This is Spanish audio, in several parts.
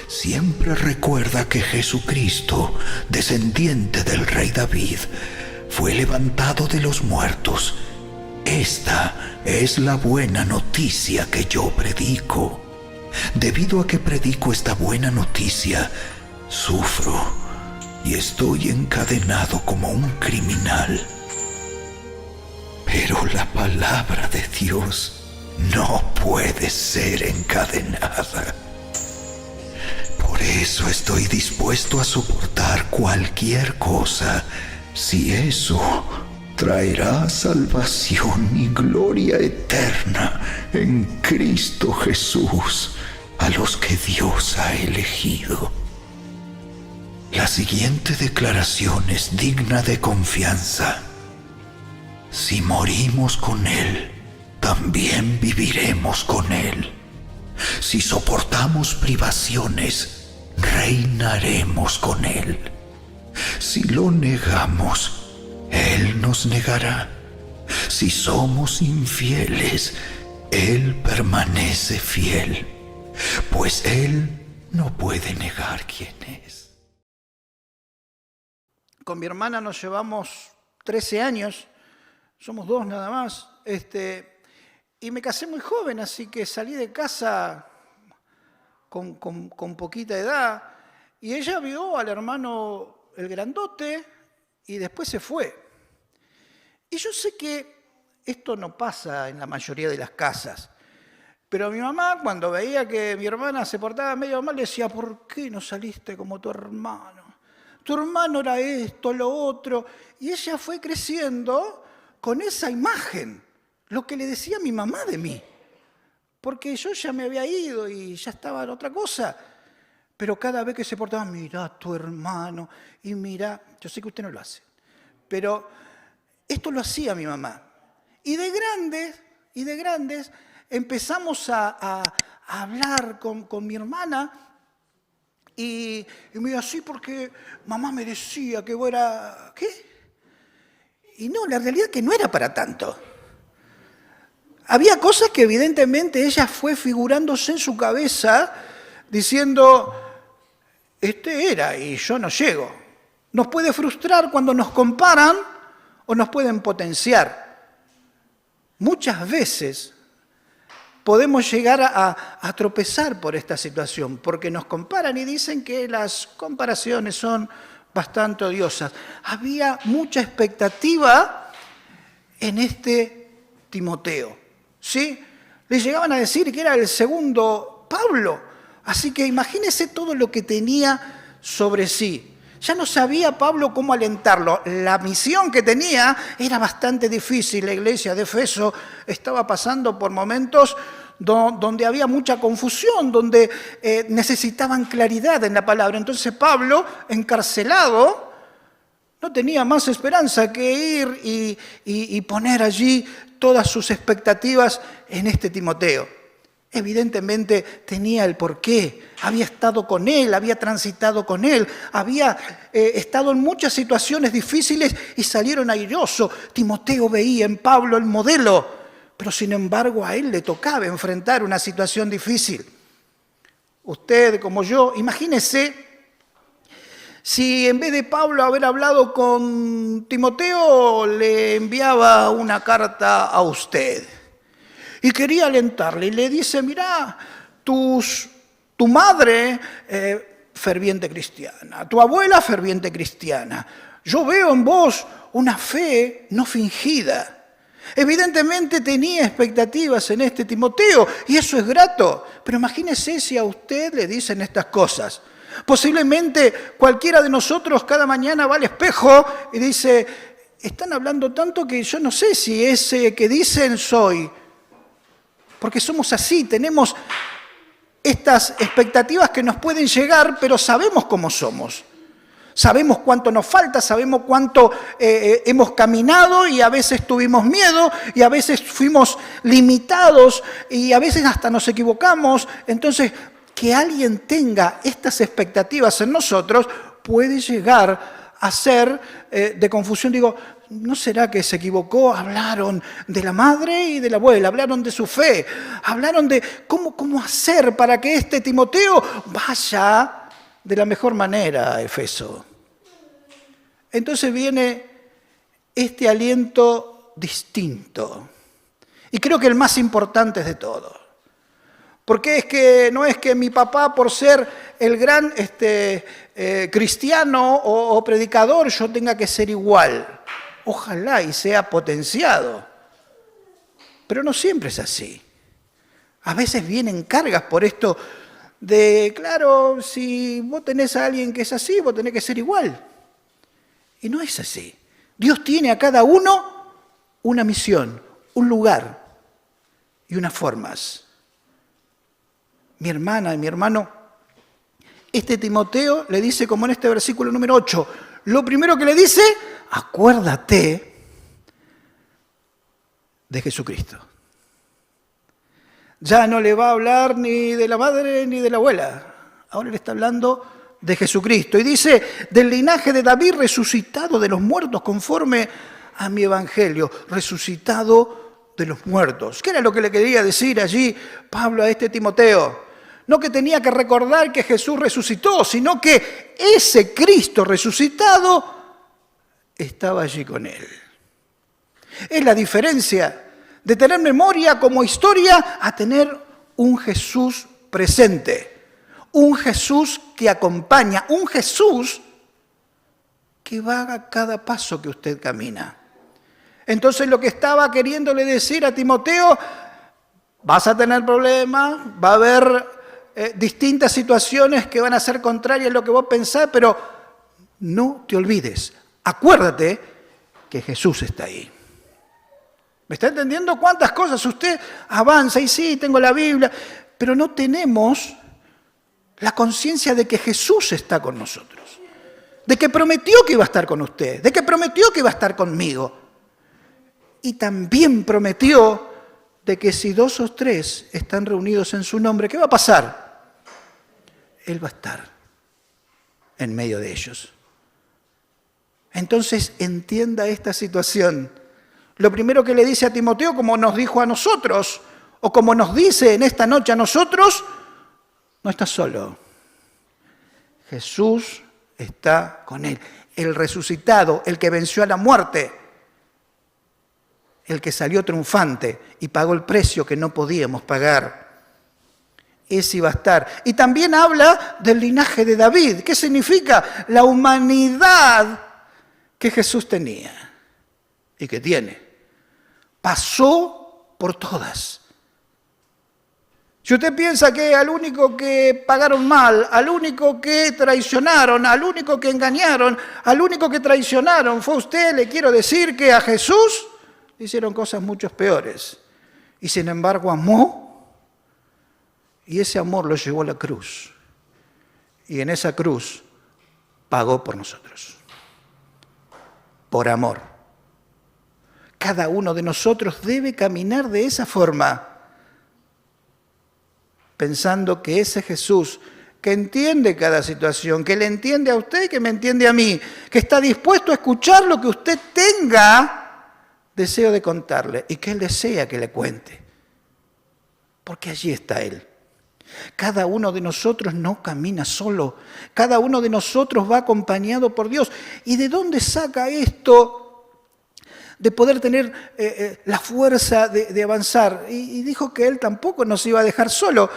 siempre recuerda que Jesucristo, descendiente del rey David, fue levantado de los muertos. Esta es la buena noticia que yo predico. Debido a que predico esta buena noticia, sufro y estoy encadenado como un criminal. Pero la palabra de Dios no puede ser encadenada. Por eso estoy dispuesto a soportar cualquier cosa, si eso traerá salvación y gloria eterna en Cristo Jesús a los que Dios ha elegido. La siguiente declaración es digna de confianza. Si morimos con Él, también viviremos con Él. Si soportamos privaciones, reinaremos con Él. Si lo negamos, Él nos negará. Si somos infieles, Él permanece fiel, pues Él no puede negar quién es. Con mi hermana nos llevamos 13 años, somos dos nada más, y me casé muy joven, así que salí de casa con poquita edad, y ella vio al hermano el grandote y después se fue. Y yo sé que esto no pasa en la mayoría de las casas, pero mi mamá, cuando veía que mi hermana se portaba medio mal, le decía: ¿por qué no saliste como tu hermano? Tu hermano era esto, lo otro. Y ella fue creciendo con esa imagen, lo que le decía mi mamá de mí. Porque yo ya me había ido y ya estaba en otra cosa. Pero cada vez que se portaba: mirá tu hermano, y mirá, yo sé que usted no lo hace, pero esto lo hacía mi mamá. Y de grandes, empezamos a hablar con mi hermana. Y me iba así porque mamá me decía que vos era... ¿Qué? Y no, la realidad es que no era para tanto. Había cosas que evidentemente ella fue figurándose en su cabeza diciendo: este era y yo no llego. Nos puede frustrar cuando nos comparan o nos pueden potenciar. Muchas veces podemos llegar a tropezar por esta situación, porque nos comparan y dicen que las comparaciones son bastante odiosas. Había mucha expectativa en este Timoteo, ¿sí? Le llegaban a decir que era el segundo Pablo, así que imagínese todo lo que tenía sobre sí. Ya no sabía Pablo cómo alentarlo. La misión que tenía era bastante difícil. La iglesia de Efeso estaba pasando por momentos donde había mucha confusión, donde necesitaban claridad en la palabra. Entonces Pablo, encarcelado, no tenía más esperanza que ir y poner allí todas sus expectativas en este Timoteo. Evidentemente tenía el porqué, había estado con él, había transitado con él, había estado en muchas situaciones difíciles y salieron airosos. Timoteo veía en Pablo el modelo, pero sin embargo a él le tocaba enfrentar una situación difícil. Usted, como yo, imagínese si en vez de Pablo haber hablado con Timoteo, le enviaba una carta a usted. Y quería alentarle y le dice: mirá, tu madre, ferviente cristiana, tu abuela, ferviente cristiana. Yo veo en vos una fe no fingida. Evidentemente tenía expectativas en este Timoteo y eso es grato. Pero imagínese si a usted le dicen estas cosas. Posiblemente cualquiera de nosotros cada mañana va al espejo y dice: están hablando tanto que yo no sé si ese que dicen soy. Porque somos así, tenemos estas expectativas que nos pueden llegar, pero sabemos cómo somos. Sabemos cuánto nos falta, sabemos cuánto hemos caminado y a veces tuvimos miedo y a veces fuimos limitados y a veces hasta nos equivocamos. Entonces, que alguien tenga estas expectativas en nosotros puede llegar hacer de confusión. Digo, ¿no será que se equivocó? Hablaron de la madre y de la abuela, hablaron de su fe, hablaron de cómo hacer para que este Timoteo vaya de la mejor manera a Éfeso. Entonces viene este aliento distinto. Y creo que el más importante de todo. Porque no es que mi papá, por ser el gran cristiano o predicador, yo tenga que ser igual. Ojalá y sea potenciado. Pero no siempre es así. A veces vienen cargas por esto de, claro, si vos tenés a alguien que es así, vos tenés que ser igual. Y no es así. Dios tiene a cada uno una misión, un lugar y unas formas. Mi hermana y mi hermano, este Timoteo le dice, como en este versículo número 8, lo primero que le dice, acuérdate de Jesucristo. Ya no le va a hablar ni de la madre ni de la abuela. Ahora le está hablando de Jesucristo. Y dice, del linaje de David resucitado de los muertos conforme a mi evangelio. Resucitado de los muertos. ¿Qué era lo que le quería decir allí Pablo a este Timoteo? No que tenía que recordar que Jesús resucitó, sino que ese Cristo resucitado estaba allí con él. Es la diferencia de tener memoria como historia a tener un Jesús presente. Un Jesús que acompaña, un Jesús que va a cada paso que usted camina. Entonces lo que estaba queriéndole decir a Timoteo, vas a tener problemas, va a haber distintas situaciones que van a ser contrarias a lo que vos pensás, pero no te olvides, acuérdate que Jesús está ahí. ¿Me está entendiendo cuántas cosas usted avanza? Y sí, tengo la Biblia, pero no tenemos la conciencia de que Jesús está con nosotros, de que prometió que iba a estar con usted, de que prometió que iba a estar conmigo. Y también prometió de que si 2 o 3 están reunidos en su nombre, ¿qué va a pasar? Él va a estar en medio de ellos. Entonces entienda esta situación. Lo primero que le dice a Timoteo, como nos dijo a nosotros, o como nos dice en esta noche a nosotros, no está solo. Jesús está con él. El resucitado, el que venció a la muerte, el que salió triunfante y pagó el precio que no podíamos pagar. Ese iba a estar. Y también habla del linaje de David. ¿Qué significa? La humanidad que Jesús tenía y que tiene. Pasó por todas. Si usted piensa que al único que pagaron mal, al único que traicionaron, al único que engañaron, al único que traicionaron fue usted, le quiero decir que a Jesús hicieron cosas mucho peores. Y sin embargo amó, y ese amor lo llevó a la cruz. Y en esa cruz pagó por nosotros. Por amor. Cada uno de nosotros debe caminar de esa forma, pensando que ese Jesús que entiende cada situación, que le entiende a usted y que me entiende a mí, que está dispuesto a escuchar lo que usted tenga deseo de contarle y que Él desea que le cuente. Porque allí está Él. Cada uno de nosotros no camina solo. Cada uno de nosotros va acompañado por Dios. ¿Y de dónde saca esto de poder tener la fuerza de avanzar? Y dijo que Él tampoco nos iba a dejar solo.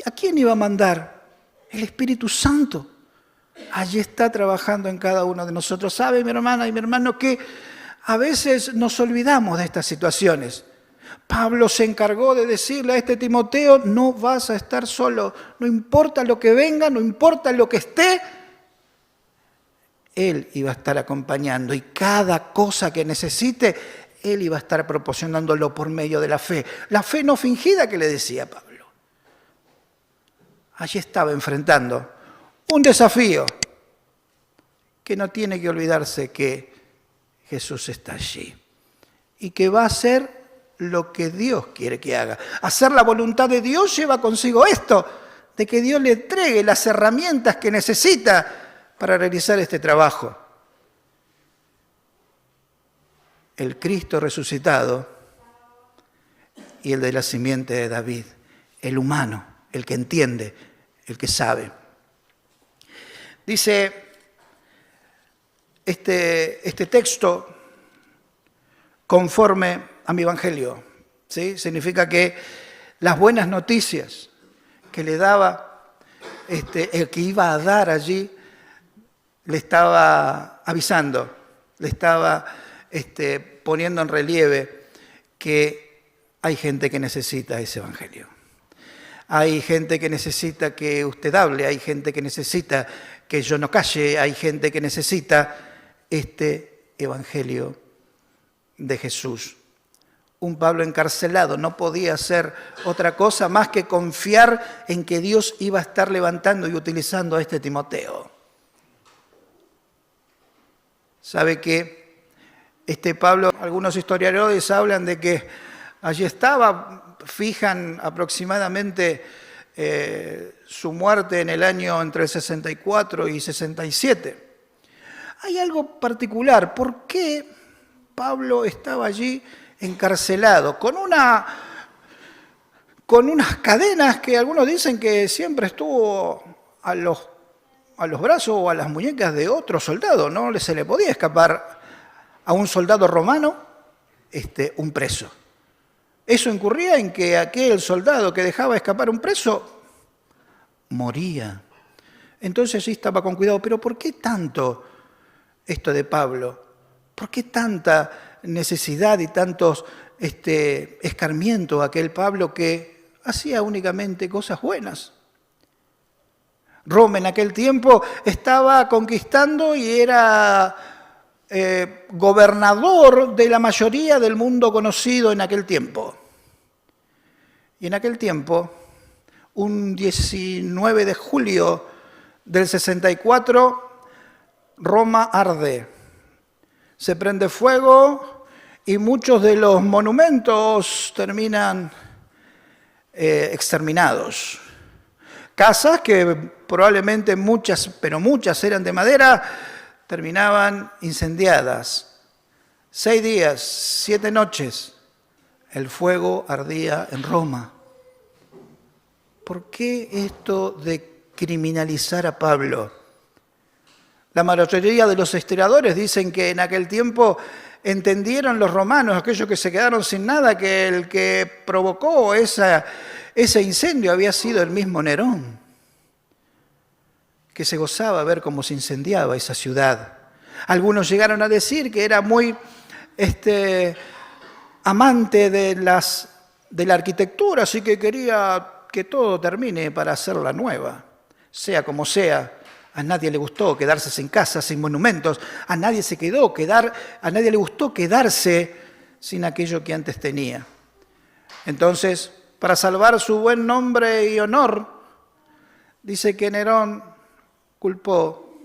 ¿A quién iba a mandar? El Espíritu Santo. Allí está trabajando en cada uno de nosotros. ¿Sabe, mi hermana y mi hermano, que a veces nos olvidamos de estas situaciones? Pablo se encargó de decirle a este Timoteo, no vas a estar solo, no importa lo que venga, no importa lo que esté, Él iba a estar acompañando y cada cosa que necesite, Él iba a estar proporcionándolo por medio de la fe. La fe no fingida que le decía Pablo. Allí estaba enfrentando un desafío que no tiene que olvidarse que Jesús está allí y que va a hacer lo que Dios quiere que haga. Hacer la voluntad de Dios lleva consigo esto, de que Dios le entregue las herramientas que necesita para realizar este trabajo. el Cristo resucitado y el de la simiente de David, el humano, el que entiende, el que sabe. Dice este texto, conforme a mi evangelio, ¿sí? Significa que las buenas noticias que le daba, el que iba a dar allí, le estaba avisando, le estaba poniendo en relieve que hay gente que necesita ese evangelio. Hay gente que necesita que usted hable, hay gente que necesita que yo no calle, hay gente que necesita este evangelio de Jesús. Un Pablo encarcelado no podía hacer otra cosa más que confiar en que Dios iba a estar levantando y utilizando a este Timoteo. ¿Sabe que Pablo, algunos historiadores hablan de que allí estaba, fijan aproximadamente su muerte en el año entre el 64 y 67. Hay algo particular. ¿Por qué Pablo estaba allí encarcelado? Con unas cadenas que algunos dicen que siempre estuvo a los brazos o a las muñecas de otro soldado. No se le podía escapar a un soldado romano un preso. Eso incurría en que aquel soldado que dejaba escapar un preso moría. Entonces sí estaba con cuidado. Pero ¿por qué tanto esto de Pablo? ¿Por qué tanta necesidad y tantos escarmiento a aquel Pablo que hacía únicamente cosas buenas? Roma en aquel tiempo estaba conquistando y era gobernador de la mayoría del mundo conocido en aquel tiempo. Y en aquel tiempo, un 19 de julio del 64, Roma arde. Se prende fuego y muchos de los monumentos terminan exterminados. Casas que probablemente muchas, pero muchas eran de madera, terminaban incendiadas. 6 días, 7 noches, el fuego ardía en Roma. ¿Por qué esto de criminalizar a Pablo? La mayoría de los historiadores dicen que en aquel tiempo entendieron los romanos, aquellos que se quedaron sin nada, que el que provocó ese incendio había sido el mismo Nerón, que se gozaba ver cómo se incendiaba esa ciudad. Algunos llegaron a decir que era muy amante de la arquitectura, así que quería que todo termine para hacerla nueva. Sea como sea, a nadie le gustó quedarse sin casas, sin monumentos, a nadie le gustó quedarse sin aquello que antes tenía. Entonces, para salvar su buen nombre y honor, dice que Nerón culpó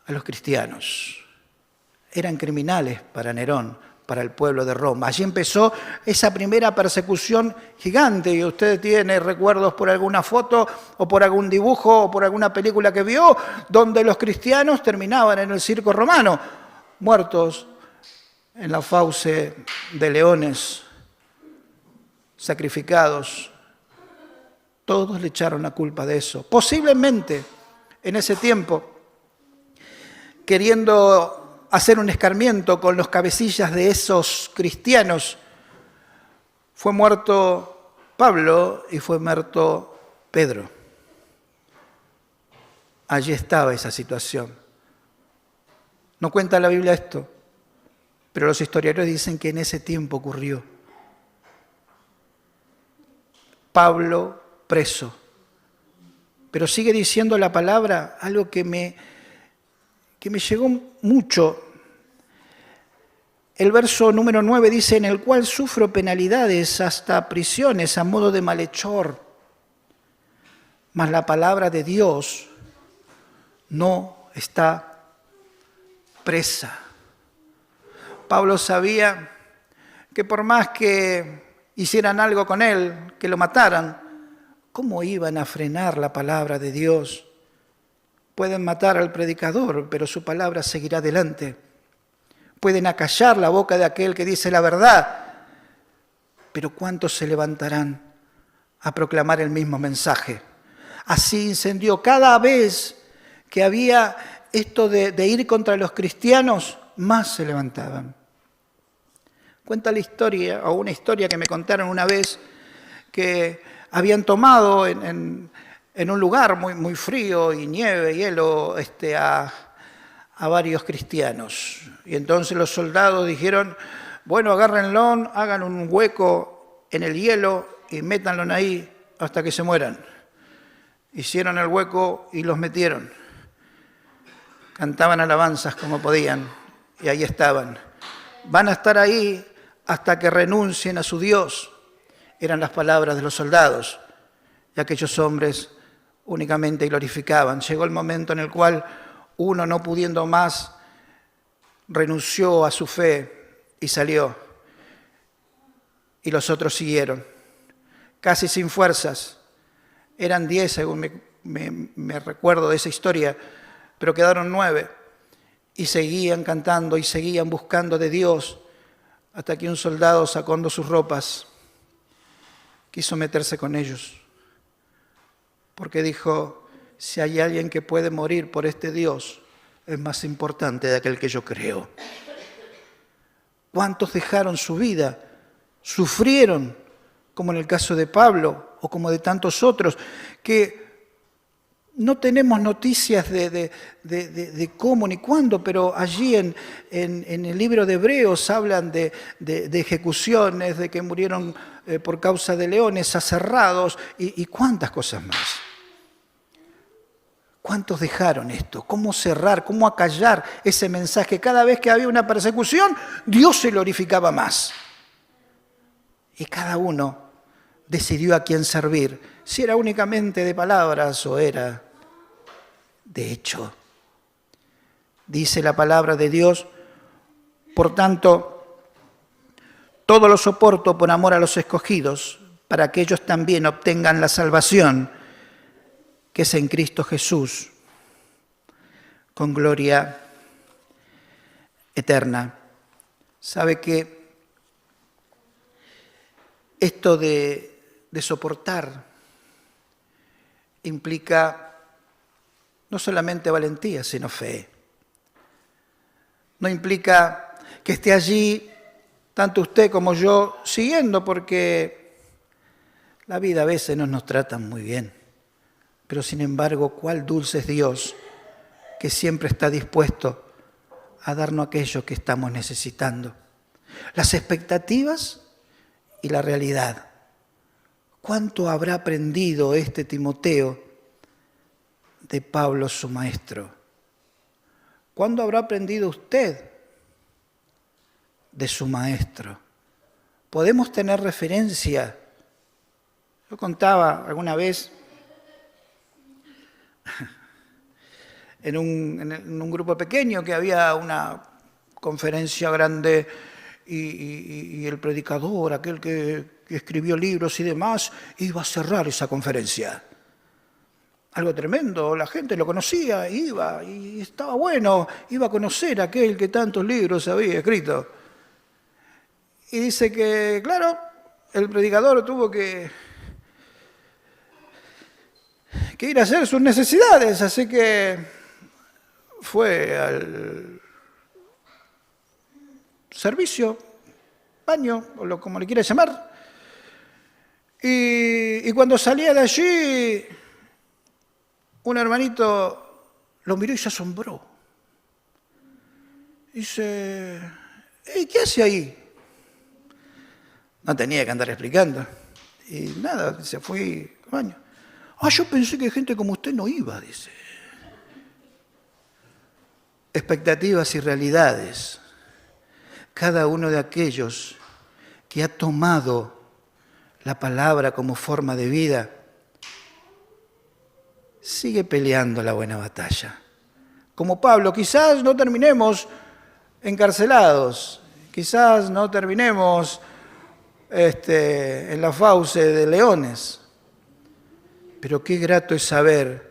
a los cristianos. Eran criminales para Nerón, para el pueblo de Roma. Allí empezó esa primera persecución gigante, y usted tiene recuerdos por alguna foto o por algún dibujo o por alguna película que vio, donde los cristianos terminaban en el circo romano, muertos en la fauce de leones, sacrificados. Todos le echaron la culpa de eso. Posiblemente en ese tiempo, queriendo hacer un escarmiento con los cabecillas de esos cristianos, fue muerto Pablo y fue muerto Pedro. Allí estaba esa situación. No cuenta la Biblia esto, pero los historiadores dicen que en ese tiempo ocurrió. Pablo preso. Pero sigue diciendo la palabra algo que me llegó mucho. El verso número 9 dice: en el cual sufro penalidades hasta prisiones a modo de malhechor. Mas la palabra de Dios no está presa. Pablo sabía que por más que hicieran algo con él, que lo mataran, ¿cómo iban a frenar la palabra de Dios? Pueden matar al predicador, pero su palabra seguirá adelante. pueden acallar la boca de aquel que dice la verdad, pero ¿cuántos se levantarán a proclamar el mismo mensaje? Así incendió. Cada vez que había esto de ir contra los cristianos, más se levantaban. Cuenta la historia, o una historia que me contaron una vez, que habían tomado en un lugar muy frío y nieve, hielo, a varios cristianos. Y entonces los soldados dijeron, bueno, agárrenlo, hagan un hueco en el hielo y métanlo ahí hasta que se mueran. Hicieron el hueco y los metieron. Cantaban alabanzas como podían y ahí estaban. Van a estar ahí hasta que renuncien a su Dios. Eran las palabras de los soldados. Y aquellos hombres únicamente glorificaban. Llegó el momento en el cual uno, no pudiendo más, renunció a su fe y salió. Y los otros siguieron, casi sin fuerzas. Eran 10, según me recuerdo de esa historia, pero quedaron 9. Y seguían cantando y seguían buscando de Dios, hasta que un soldado, sacando sus ropas, quiso meterse con ellos. Porque dijo, si hay alguien que puede morir por este Dios, es más importante de aquel que yo creo. ¿Cuántos dejaron su vida? Sufrieron, como en el caso de Pablo o como de tantos otros, que no tenemos noticias de cómo ni cuándo, pero allí en el libro de Hebreos hablan de ejecuciones, de que murieron por causa de leones aserrados y cuántas cosas más. ¿Cuántos dejaron esto? ¿Cómo cerrar? ¿Cómo acallar ese mensaje? Cada vez que había una persecución, Dios se glorificaba más. Y cada uno decidió a quién servir, si era únicamente de palabras o era de hecho. Dice la palabra de Dios, por tanto, todo lo soporto por amor a los escogidos, para que ellos también obtengan la salvación que es en Cristo Jesús, con gloria eterna. ¿Sabe que esto de soportar implica no solamente valentía, sino fe? No implica que esté allí, tanto usted como yo, siguiendo, porque la vida a veces no nos trata muy bien. Pero sin embargo, cuál dulce es Dios, que siempre está dispuesto a darnos aquello que estamos necesitando. Las expectativas y la realidad. ¿Cuánto habrá aprendido este Timoteo de Pablo, su maestro? ¿Cuándo habrá aprendido usted de su maestro? Podemos tener referencia. Yo contaba alguna vez en un grupo pequeño que había una conferencia grande y el predicador, aquel que escribió libros y demás, iba a cerrar esa conferencia. Algo tremendo, la gente lo conocía, iba y estaba bueno, iba a conocer a aquel que tantos libros había escrito. Y dice que, claro, el predicador tuvo que ir a hacer sus necesidades, así que fue al servicio, baño, o como le quiera llamar, y cuando salía de allí, un hermanito lo miró y se asombró. Dice, hey, ¿qué hace ahí? No tenía que andar explicando. Y nada, se fue al baño. Yo pensé que gente como usted no iba, dice. Expectativas y realidades. Cada uno de aquellos que ha tomado la palabra como forma de vida, sigue peleando la buena batalla. Como Pablo, quizás no terminemos encarcelados, quizás no terminemos en la fauce de leones, pero qué grato es saber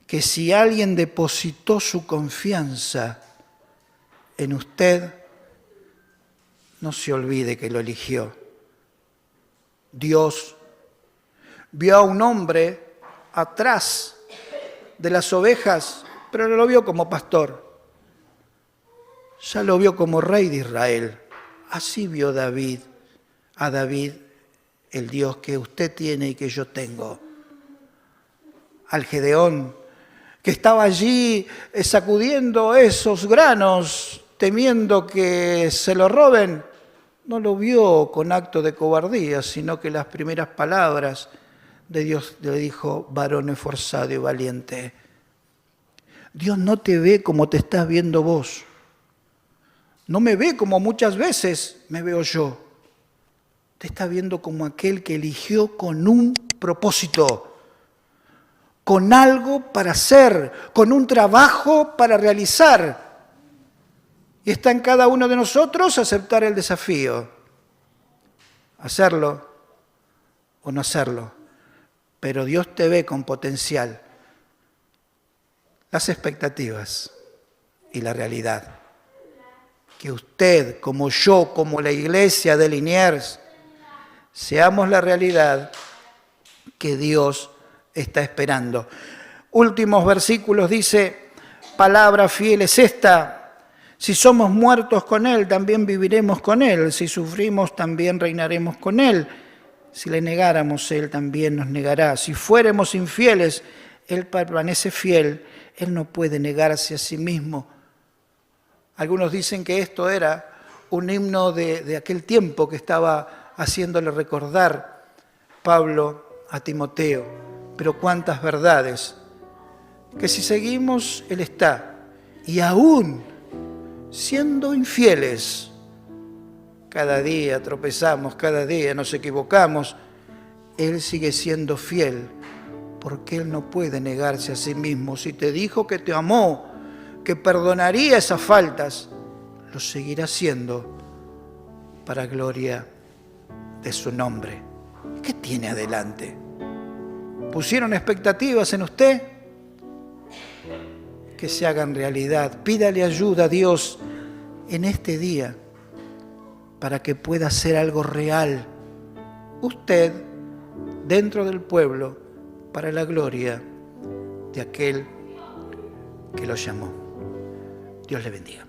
que si alguien depositó su confianza en usted, no se olvide que lo eligió. Dios vio a un hombre atrás de las ovejas, pero no lo vio como pastor. Ya lo vio como rey de Israel. Así vio a David, el Dios que usted tiene y que yo tengo. Al Gedeón, que estaba allí sacudiendo esos granos, temiendo que se lo roben, no lo vio con acto de cobardía, sino que las primeras palabras de Dios le dijo: varón esforzado y valiente. Dios no te ve como te estás viendo vos. No me ve como muchas veces me veo yo. Te está viendo como aquel que eligió con un propósito, con algo para hacer, con un trabajo para realizar. Y está en cada uno de nosotros aceptar el desafío, hacerlo o no hacerlo. Pero Dios te ve con potencial. Las expectativas y la realidad. Que usted, como yo, como la iglesia de Liniers, seamos la realidad que Dios está esperando. Últimos versículos dice: palabra fiel es esta. Si somos muertos con Él, también viviremos con Él. Si sufrimos, también reinaremos con Él. Si le negáramos, Él también nos negará. Si fuéramos infieles, Él permanece fiel. Él no puede negarse a sí mismo. Algunos dicen que esto era un himno de aquel tiempo que estaba haciéndole recordar Pablo a Timoteo. Pero cuántas verdades. Que si seguimos, Él está. Y aún siendo infieles, cada día tropezamos, cada día nos equivocamos, Él sigue siendo fiel, porque Él no puede negarse a sí mismo. Si te dijo que te amó, que perdonaría esas faltas, lo seguirá haciendo para gloria de su nombre. ¿Qué tiene adelante? ¿Pusieron expectativas en usted? Que se hagan realidad. Pídale ayuda a Dios en este día para que pueda hacer algo real usted dentro del pueblo para la gloria de aquel que lo llamó. Dios le bendiga.